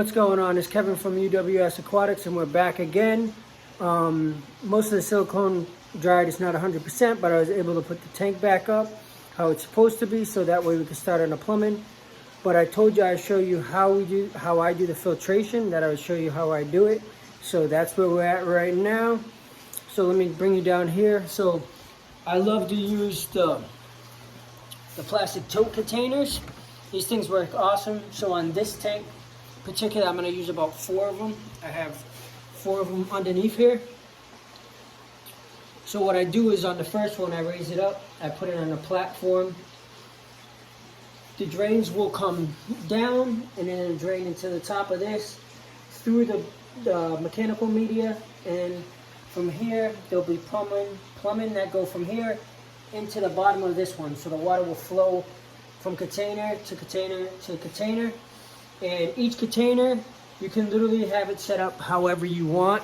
What's going on? It's Kevin from UWS Aquatics, and we're back again. Most of the silicone dried is not 100%, but I was able to put the tank back up how it's supposed to be, so that way we can start on the plumbing. But I told you I'd show you how I do the filtration, that I would show you how I do it. So that's where we're at right now. So let me bring you down here. So I love to use the plastic tote containers. These things work awesome. So on this tank in particular, I'm going to use about 4 of them. I have 4 of them underneath here. So what I do is on the first one, I raise it up, I put it on a platform. The drains will come down and then it'll drain into the top of this through the mechanical media, and from here there'll be plumbing that go from here into the bottom of this one, so the water will flow from container to container to container. And each container, you can literally have it set up however you want.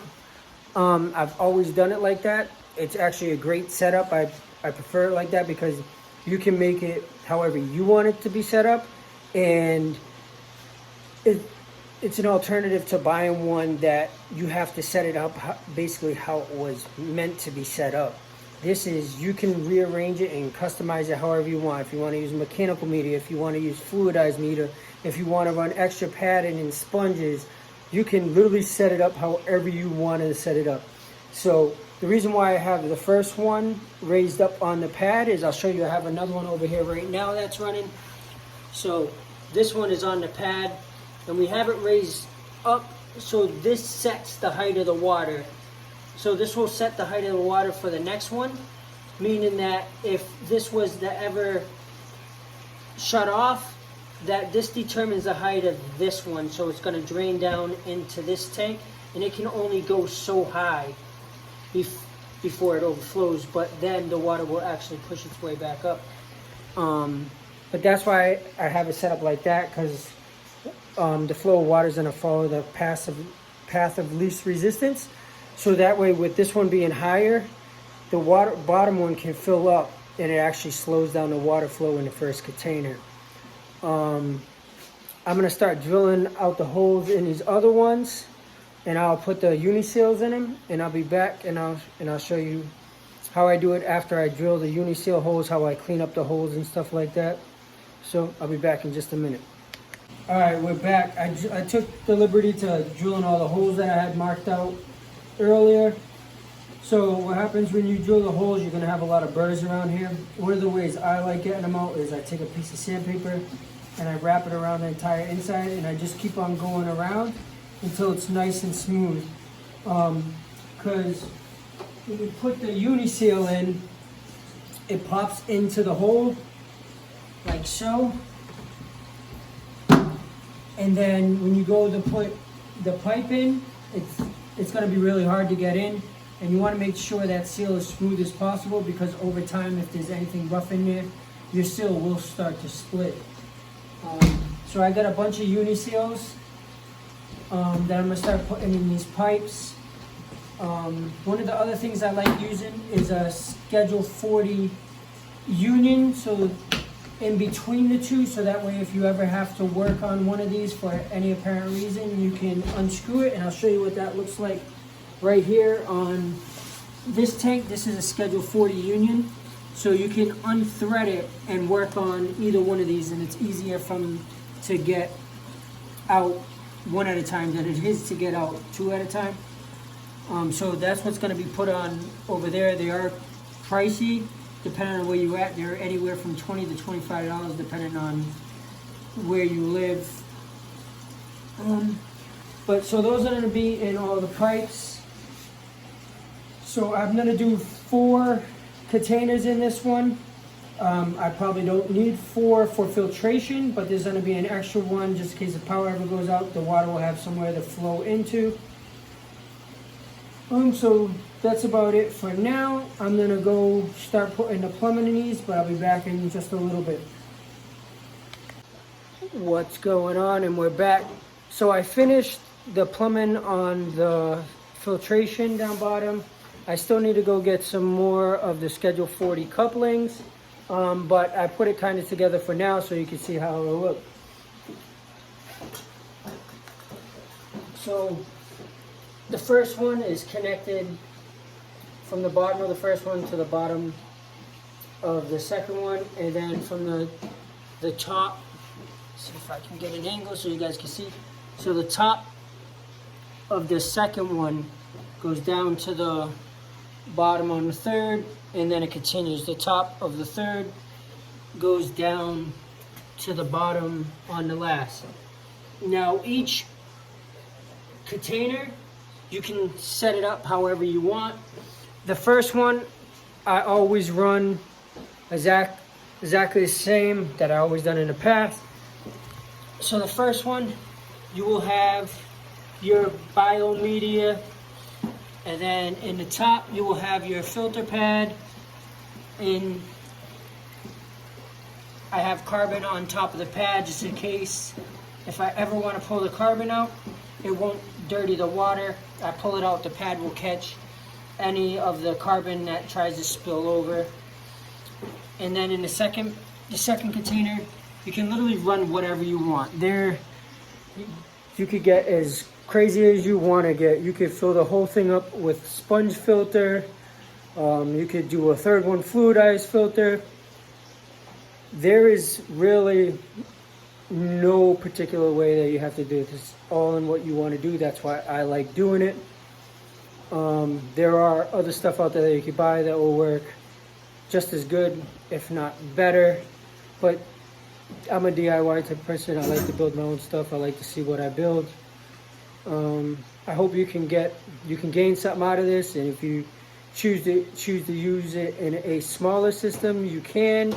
I've always done it like that. It's actually a great setup. I prefer it like that because you can make it however you want it to be set up. And it's an alternative to buying one that you have to set it up basically how it was meant to be set up. This is, you can rearrange it and customize it however you want. If you want to use mechanical media, if you want to use fluidized media, if you want to run extra padding and sponges, you can literally set it up however you want to set it up. So the reason why I have the first one raised up on the pad is, I'll show you, I have another one over here right now that's running. So this one is on the pad and we have it raised up, so this sets the height of the water. So this will set the height of the water for the next one, meaning that if this was to ever shut off, that this determines the height of this one. So it's going to drain down into this tank, and it can only go so high before it overflows, but then the water will actually push its way back up. But that's why I have it set up like that, because the flow of water is going to follow the path of least resistance. So that way, with this one being higher, the bottom one can fill up, and it actually slows down the water flow in the first container. I'm going to start drilling out the holes in these other ones, and I'll put the uniseals in them, and I'll be back and I'll show you how I do it after I drill the uniseal holes, how I clean up the holes and stuff like that. So I'll be back in just a minute. Alright, we're back. I took the liberty to drill in all the holes that I had marked out earlier. So what happens when you drill the holes, you're going to have a lot of burrs around here. One of the ways I like getting them out is I take a piece of sandpaper and I wrap it around the entire inside, and I just keep on going around until it's nice and smooth. Because when you put the uniseal in, it pops into the hole like so. And then when you go to put the pipe in, it's going to be really hard to get in, and you want to make sure that seal is smooth as possible, because over time, if there's anything rough in there, your seal will start to split. So I got a bunch of uniseals that I'm going to start putting in these pipes. One of the other things I like using is a Schedule 40 union, so in between the two, so that way if you ever have to work on one of these for any apparent reason, you can unscrew it, and I'll show you what that looks like right here on this tank. This is a Schedule 40 union, so you can unthread it and work on either one of these, and it's easier to get out one at a time than it is to get out 2 at a time. So that's what's going to be put on over there. They are pricey. Depending on where you're at, they're anywhere from $20 to $25 depending on where you live. But so those are going to be in all the pipes. So I'm going to do 4 containers in this one. I probably don't need 4 for filtration, but there's going to be an extra one just in case the power ever goes out. The water will have somewhere to flow into. So that's about it for now. I'm going to go start putting the plumbing in these, but I'll be back in just a little bit. What's going on? And we're back. So I finished the plumbing on the filtration down bottom. I still need to go get some more of the Schedule 40 couplings, but I put it kind of together for now so you can see how it'll look. So the first one is connected from the bottom of the first one to the bottom of the second one, and then from the top, see if I can get an angle so you guys can see. So the top of the second one goes down to the bottom on the third, and then it continues. The top of the third goes down to the bottom on the last. Now each container, you can set it up however you want. The first one, I always run exactly the same that I always done in the past. So the first one, you will have your biomedia, and then in the top you will have your filter pad, and I have carbon on top of the pad just in case if I ever want to pull the carbon out, it won't dirty the water. I pull it out, the pad will catch any of the carbon that tries to spill over. And then in the second container, you can literally run whatever you want. There, you could get as crazy as you want to get. You could fill the whole thing up with sponge filter. You could do a third one fluidized filter. There is really no particular way that you have to do it. It's all in what you want to do. That's why I like doing it. There are other stuff out there that you could buy that will work just as good, if not better. But I'm a DIY type person. I like to build my own stuff. I like to see what I build. I hope you can gain something out of this, and if you choose to use it in a smaller system, you can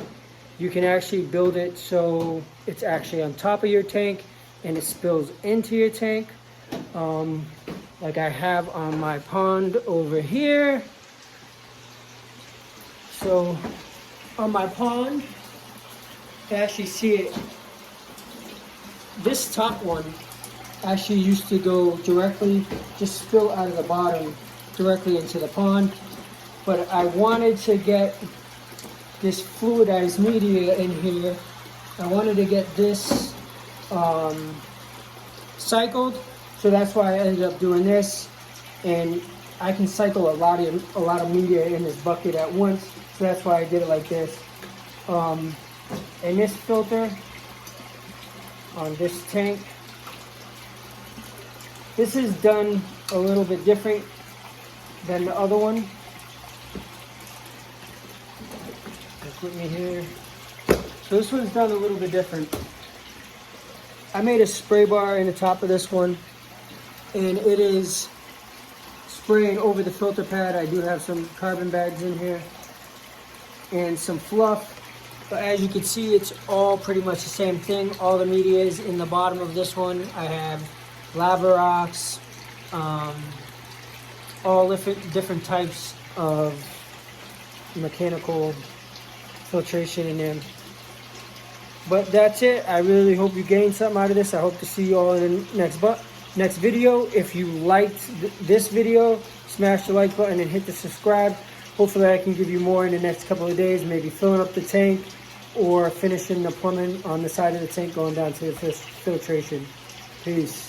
actually build it so it's actually on top of your tank and it spills into your tank, like I have on my pond over here. So on my pond, you actually see it. This top one actually used to go directly, just spill out of the bottom directly into the pond. But I wanted to get this fluidized media in here. I wanted to get this cycled, so that's why I ended up doing this. And I can cycle a lot of media in this bucket at once, so that's why I did it like this. And this filter on this tank, this is done a little bit different than the other one. Put me here. So this one's done a little bit different. I made a spray bar in the top of this one, and it is spraying over the filter pad. I do have some carbon bags in here and some fluff, but as you can see, it's all pretty much the same thing. All the media is in the bottom of this one. I have lava rocks, all different types of mechanical filtration in there. But that's it. I really hope you gained something out of this. I hope to see you all in the next video. If you liked this video, smash the like button and hit the subscribe. Hopefully I can give you more in the next couple of days, maybe filling up the tank or finishing the plumbing on the side of the tank going down to the filtration. Peace.